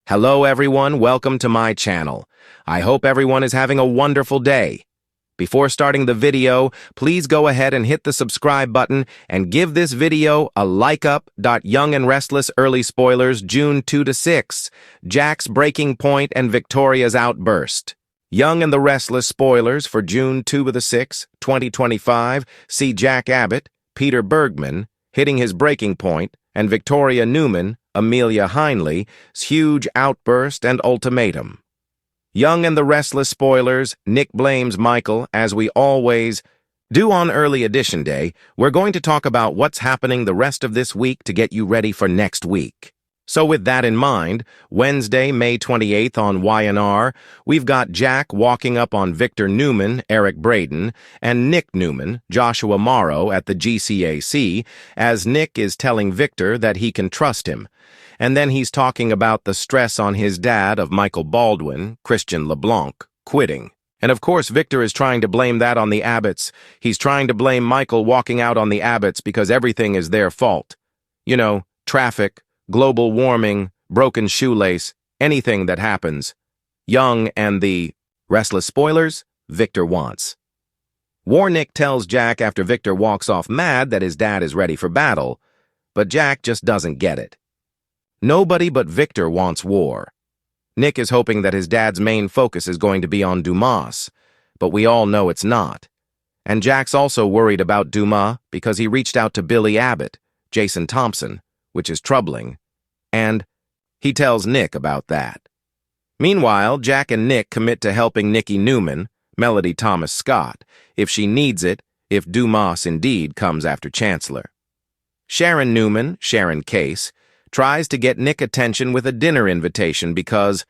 Hello everyone, welcome to my channel. I hope everyone is having a wonderful day. Before starting the video, please go ahead and hit the subscribe button and give this video a like up. Young and Restless early spoilers June 2 to 6, Jack's breaking point and Victoria's outburst. Young and the Restless spoilers for June 2 to 6, 2025, see Jack Abbott, Peter Bergman, hitting his breaking point, and Victoria Newman, Amelia Heinley's huge outburst and ultimatum. Young and the Restless spoilers, Nick blames Michael, as we always do on early edition day. We're going to talk about what's happening the rest of this week to get you ready for next week. So with that in mind, Wednesday, May 28th on Y&R, we've got Jack walking up on Victor Newman, Eric Braden, and Nick Newman, Joshua Morrow at the GCAC, as Nick is telling Victor that he can trust him. And then he's talking about the stress on his dad of Michael Baldwin, Christian LeBlanc, quitting. And of course, Victor is trying to blame that on the Abbotts. He's trying to blame Michael walking out on the Abbotts because everything is their fault. You know, traffic, global warming, broken shoelace, anything that happens. Young and the Restless spoilers, Victor wants. Warnick tells Jack after Victor walks off mad that his dad is ready for battle, but Jack just doesn't get it. Nobody but Victor wants war. Nick is hoping that his dad's main focus is going to be on Dumas, but we all know it's not. And Jack's also worried about Dumas because he reached out to Billy Abbott, Jason Thompson, which is troubling, and he tells Nick about that. Meanwhile, Jack and Nick commit to helping Nikki Newman, Melody Thomas Scott, if she needs it, if Dumas indeed comes after Chancellor. Sharon Newman, Sharon Case, tries to get Nick attention with a dinner invitation because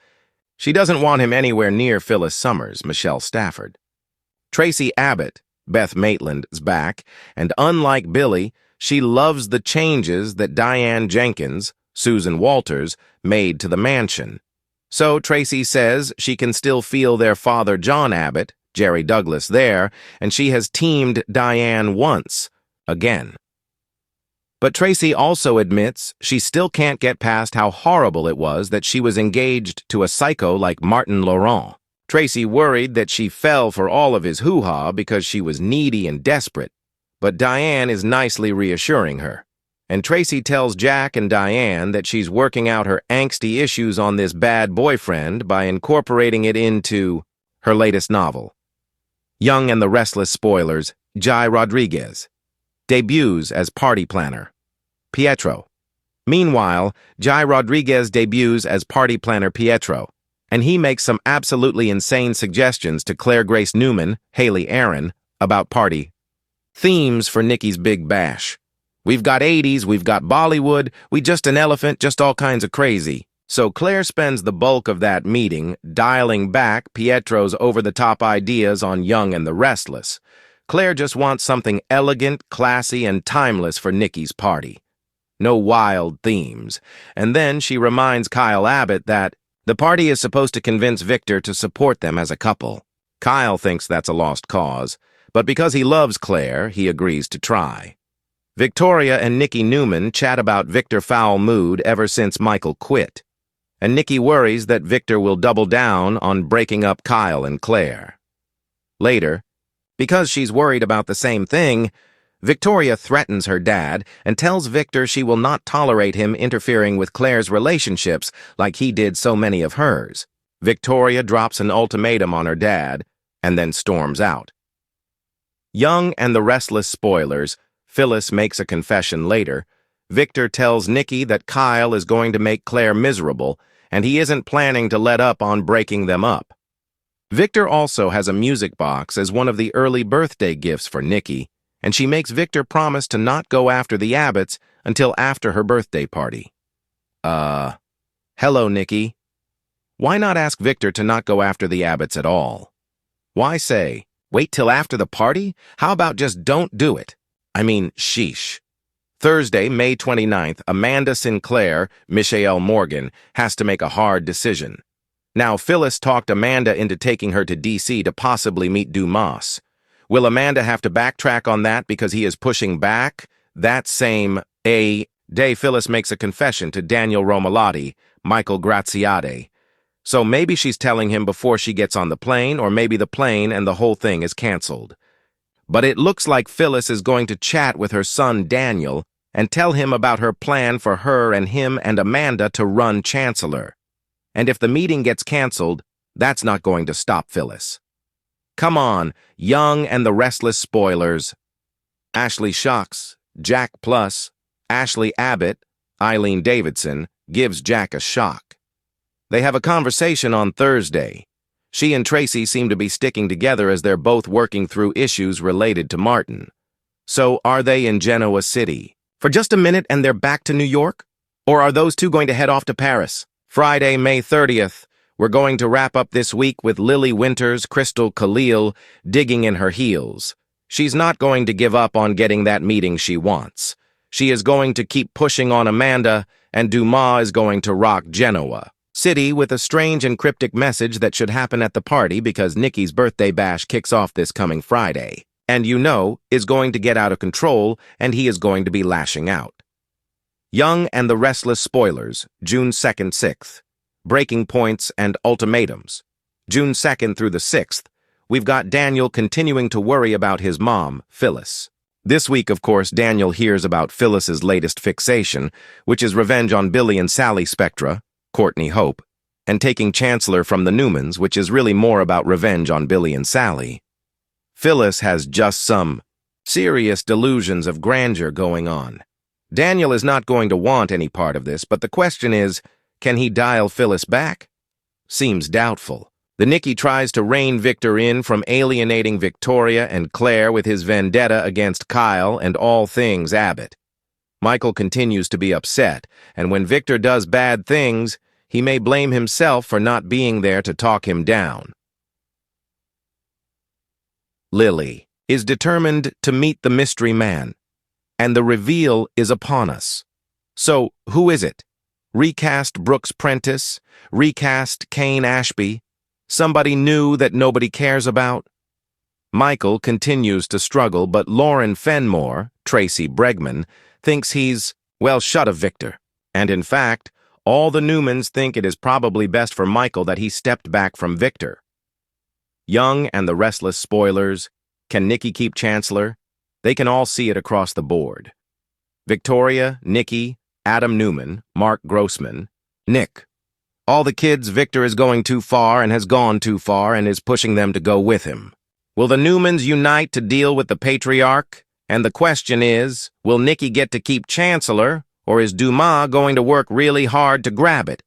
she doesn't want him anywhere near Phyllis Summers, Michelle Stafford. Tracy Abbott, Beth Maitland's back, and unlike Billy, she loves the changes that Diane Jenkins, Susan Walters, made to the mansion. So Tracy says she can still feel their father John Abbott, Jerry Douglas, there, and she has teamed Diane once, again. But Tracy also admits she still can't get past how horrible it was that she was engaged to a psycho like Martin Laurent. Tracy worried that she fell for all of his hoo-ha because she was needy and desperate, but Diane is nicely reassuring her. And Tracy tells Jack and Diane that she's working out her angsty issues on this bad boyfriend by incorporating it into her latest novel. Young and the Restless spoilers, Jai Rodriguez debuts as party planner. Pietro. Meanwhile, Jai Rodriguez debuts as party planner Pietro, and he makes some absolutely insane suggestions to Claire Grace Newman, Haley Aaron, about party themes for Nikki's big bash. We've got 80s, we've got Bollywood, we just an elephant, just all kinds of crazy. So Claire spends the bulk of that meeting dialing back Pietro's over-the-top ideas on Young and the Restless. Claire just wants something elegant, classy, and timeless for Nikki's party. No wild themes. And then she reminds Kyle Abbott that the party is supposed to convince Victor to support them as a couple. Kyle thinks that's a lost cause, but because he loves Claire, he agrees to try. Victoria and Nikki Newman chat about Victor's foul mood ever since Michael quit, and Nikki worries that Victor will double down on breaking up Kyle and Claire. Later, because she's worried about the same thing, Victoria threatens her dad and tells Victor she will not tolerate him interfering with Claire's relationships like he did so many of hers. Victoria drops an ultimatum on her dad and then storms out. Young and the Restless spoilers, Phyllis makes a confession later. Victor tells Nikki that Kyle is going to make Claire miserable, and he isn't planning to let up on breaking them up. Victor also has a music box as one of the early birthday gifts for Nikki, and she makes Victor promise to not go after the Abbotts until after her birthday party. Hello, Nikki. Why not ask Victor to not go after the Abbotts at all? Why say, wait till after the party? How about just don't do it? I mean, sheesh. Thursday, May 29th, Amanda Sinclair, Michelle Morgan, has to make a hard decision. Now, Phyllis talked Amanda into taking her to D.C. to possibly meet Dumas. Will Amanda have to backtrack on that because he is pushing back that same Day Phyllis makes a confession to Daniel Romalotti, Michael Graziade. So maybe she's telling him before she gets on the plane, or maybe the plane and the whole thing is canceled. But it looks like Phyllis is going to chat with her son Daniel and tell him about her plan for her and him and Amanda to run Chancellor. And if the meeting gets canceled, that's not going to stop Phyllis. Come on, Young and the Restless Spoilers. Ashley Shocks, Jack Plus, Ashley Abbott, Eileen Davidson, gives Jack a shock. They have a conversation on Thursday. She and Tracy seem to be sticking together as they're both working through issues related to Martin. So are they in Genoa City? For just a minute and they're back to New York? Or are those two going to head off to Paris? Friday, May 30th, we're going to wrap up this week with Lily Winters, Crystal Khalil, digging in her heels. She's not going to give up on getting that meeting she wants. She is going to keep pushing on Amanda, and Dumas is going to rock Genoa City with a strange and cryptic message that should happen at the party because Nikki's birthday bash kicks off this coming Friday. And is going to get out of control, and he is going to be lashing out. Young and the Restless Spoilers, June 2nd, 6th. Breaking points and ultimatums. June 2nd through the 6th, we've got Daniel continuing to worry about his mom, Phyllis. This week, of course, Daniel hears about Phyllis's latest fixation, which is revenge on Billy and Sally Spectra, Courtney Hope, and taking Chancellor from the Newmans, which is really more about revenge on Billy and Sally. Phyllis has just some serious delusions of grandeur going on. Daniel is not going to want any part of this, but the question is, can he dial Phyllis back? Seems doubtful. The Nicky tries to rein Victor in from alienating Victoria and Claire with his vendetta against Kyle and all things Abbott. Michael continues to be upset, and when Victor does bad things, he may blame himself for not being there to talk him down. Lily is determined to meet the mystery man, and the reveal is upon us. So, who is it? Recast Brooks Prentice? Recast Kane Ashby? Somebody new that nobody cares about? Michael continues to struggle, but Lauren Fenmore, Tracy Bregman, thinks he's, well, shut of Victor. And in fact, all the Newmans think it is probably best for Michael that he stepped back from Victor. Young and the Restless Spoilers. Can Nikki keep Chancellor? They can all see it across the board. Victoria, Nikki, Adam Newman, Mark Grossman, Nick. All the kids, Victor is going too far and has gone too far and is pushing them to go with him. Will the Newmans unite to deal with the patriarch? And the question is, will Nikki get to keep Chancellor, or is Dumas going to work really hard to grab it?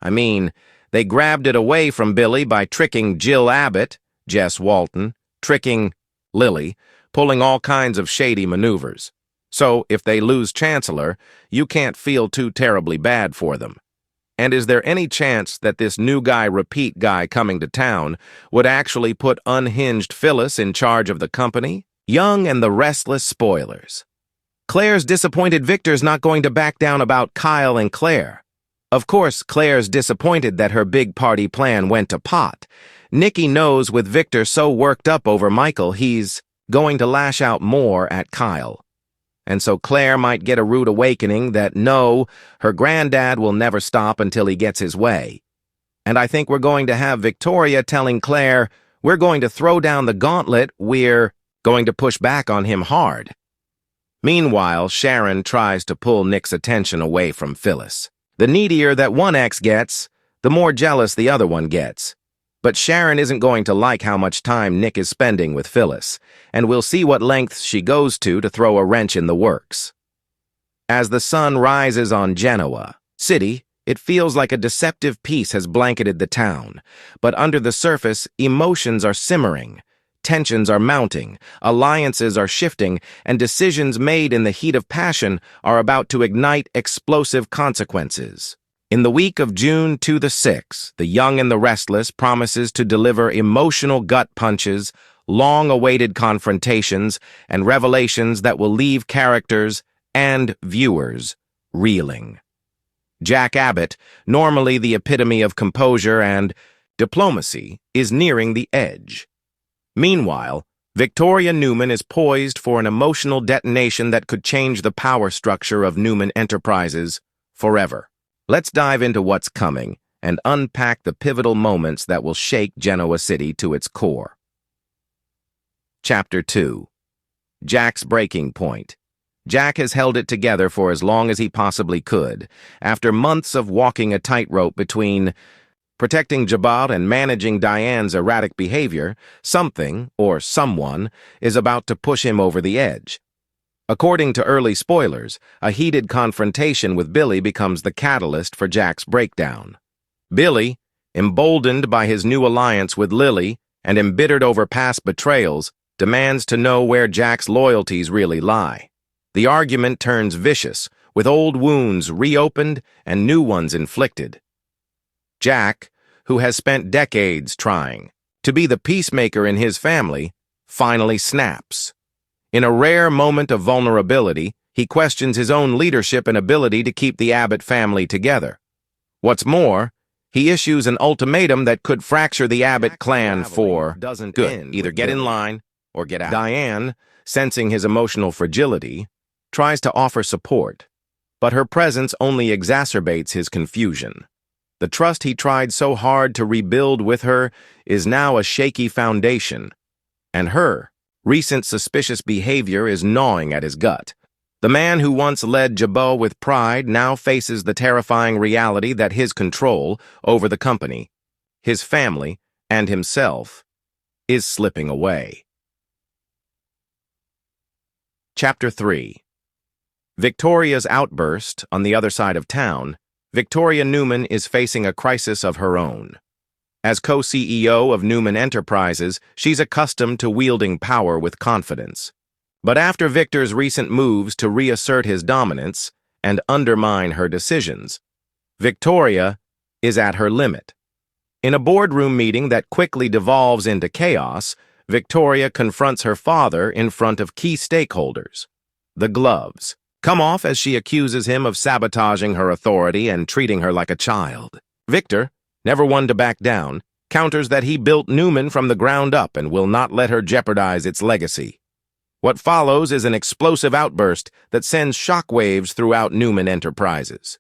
I mean, they grabbed it away from Billy by tricking Jill Abbott, Jess Walton, tricking Lily, pulling all kinds of shady maneuvers. So, if they lose Chancellor, you can't feel too terribly bad for them. And is there any chance that this new guy, repeat guy coming to town, would actually put unhinged Phyllis in charge of the company? Young and the Restless Spoilers. Claire's disappointed Victor's not going to back down about Kyle and Claire. Of course, Claire's disappointed that her big party plan went to pot. Nikki knows with Victor so worked up over Michael, he's going to lash out more at Kyle. And so Claire might get a rude awakening that no, her granddad will never stop until he gets his way. And I think we're going to have Victoria telling Claire, we're going to throw down the gauntlet, we're going to push back on him hard. Meanwhile, Sharon tries to pull Nick's attention away from Phyllis. The needier that one ex gets, the more jealous the other one gets. But Sharon isn't going to like how much time Nick is spending with Phyllis, and we'll see what lengths she goes to throw a wrench in the works. As the sun rises on Genoa City, it feels like a deceptive peace has blanketed the town, but under the surface, emotions are simmering. Tensions are mounting, alliances are shifting, and decisions made in the heat of passion are about to ignite explosive consequences. In the week of June to the 6th, the Young and the Restless promises to deliver emotional gut punches, long-awaited confrontations, and revelations that will leave characters and viewers reeling. Jack Abbott, normally the epitome of composure and diplomacy, is nearing the edge. Meanwhile, Victoria Newman is poised for an emotional detonation that could change the power structure of Newman Enterprises forever. Let's dive into what's coming and unpack the pivotal moments that will shake Genoa City to its core. Chapter 2. Jack's Breaking Point. Jack has held it together for as long as he possibly could, after months of walking a tightrope between protecting Jabal and managing Diane's erratic behavior. Something, or someone, is about to push him over the edge. According to early spoilers, a heated confrontation with Billy becomes the catalyst for Jack's breakdown. Billy, emboldened by his new alliance with Lily and embittered over past betrayals, demands to know where Jack's loyalties really lie. The argument turns vicious, with old wounds reopened and new ones inflicted. Jack, who has spent decades trying to be the peacemaker in his family, finally snaps. In a rare moment of vulnerability, he questions his own leadership and ability to keep the Abbott family together. What's more, he issues an ultimatum that could fracture the Abbott clan for good. Either get in line or get out. Diane, sensing his emotional fragility, tries to offer support, but her presence only exacerbates his confusion. The trust he tried so hard to rebuild with her is now a shaky foundation, and her recent suspicious behavior is gnawing at his gut. The man who once led Jabot with pride now faces the terrifying reality that his control over the company, his family, and himself is slipping away. Chapter 3. Victoria's outburst on the other side of town. Victoria Newman is facing a crisis of her own. As co-CEO of Newman Enterprises, she's accustomed to wielding power with confidence. But after Victor's recent moves to reassert his dominance and undermine her decisions, Victoria is at her limit. In a boardroom meeting that quickly devolves into chaos, Victoria confronts her father in front of key stakeholders. The gloves come off as she accuses him of sabotaging her authority and treating her like a child. Victor, never one to back down, counters that he built Newman from the ground up and will not let her jeopardize its legacy. What follows is an explosive outburst that sends shockwaves throughout Newman Enterprises.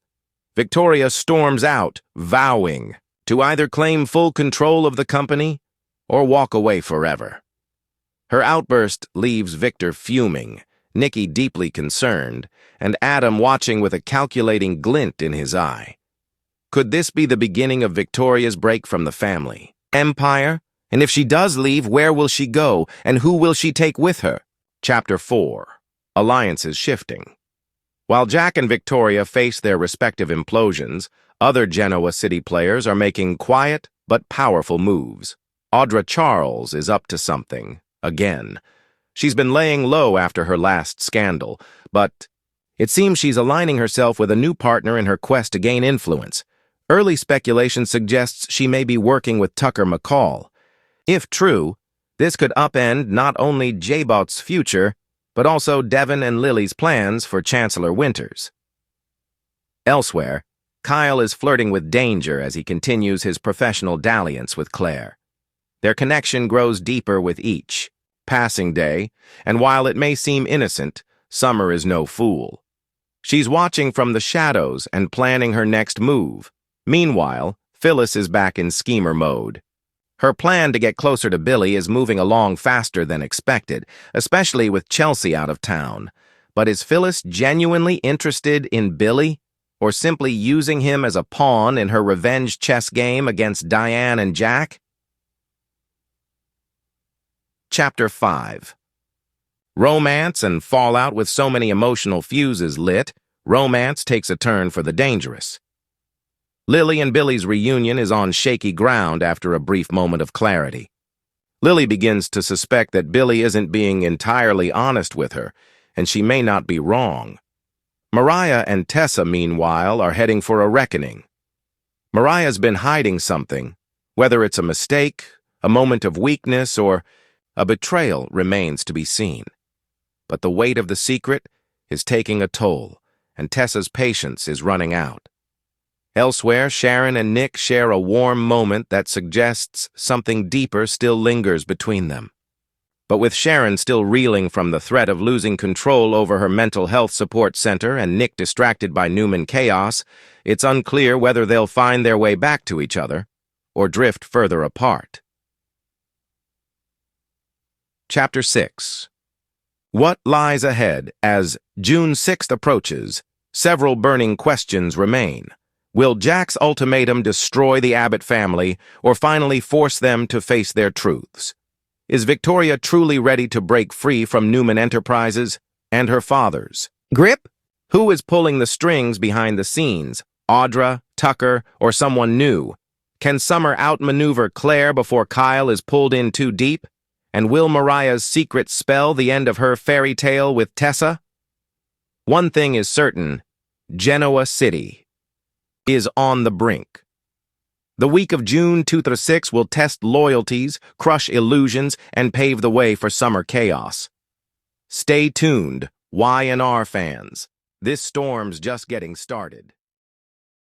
Victoria storms out, vowing to either claim full control of the company or walk away forever. Her outburst leaves Victor fuming, Nikki deeply concerned, and Adam watching with a calculating glint in his eye. Could this be the beginning of Victoria's break from the family empire? And if she does leave, where will she go, and who will she take with her? Chapter 4. Alliances Shifting. While Jack and Victoria face their respective implosions, other Genoa City players are making quiet but powerful moves. Audra Charles is up to something, again. She's been laying low after her last scandal, but it seems she's aligning herself with a new partner in her quest to gain influence. Early speculation suggests she may be working with Tucker McCall. If true, this could upend not only Jabot's future, but also Devon and Lily's plans for Chancellor Winters. Elsewhere, Kyle is flirting with danger as he continues his professional dalliance with Claire. Their connection grows deeper with each passing day, and while it may seem innocent, Summer is no fool. She's watching from the shadows and planning her next move. Meanwhile, Phyllis is back in schemer mode. Her plan to get closer to Billy is moving along faster than expected, especially with Chelsea out of town. But is Phyllis genuinely interested in Billy, or simply using him as a pawn in her revenge chess game against Diane and Jack? Chapter 5. Romance and fallout. With so many emotional fuses lit, romance takes a turn for the dangerous. Lily and Billy's reunion is on shaky ground after a brief moment of clarity. Lily begins to suspect that Billy isn't being entirely honest with her, and she may not be wrong. Mariah and Tessa, meanwhile, are heading for a reckoning. Mariah's been hiding something. Whether it's a mistake, a moment of weakness, or a betrayal remains to be seen. But the weight of the secret is taking a toll, and Tessa's patience is running out. Elsewhere, Sharon and Nick share a warm moment that suggests something deeper still lingers between them. But with Sharon still reeling from the threat of losing control over her mental health support center and Nick distracted by Newman chaos, it's unclear whether they'll find their way back to each other or drift further apart. Chapter 6. What lies ahead as June 6th approaches? Several burning questions remain. Will Jack's ultimatum destroy the Abbott family or finally force them to face their truths? Is Victoria truly ready to break free from Newman Enterprises and her father's grip? Who is pulling the strings behind the scenes? Audra, Tucker, or someone new? Can Summer outmaneuver Claire before Kyle is pulled in too deep? And will Mariah's secret spell the end of her fairy tale with Tessa? One thing is certain: Genoa City is on the brink. The week of June 2 through 6 will test loyalties, crush illusions, and pave the way for summer chaos. Stay tuned, Y&R fans. This storm's just getting started.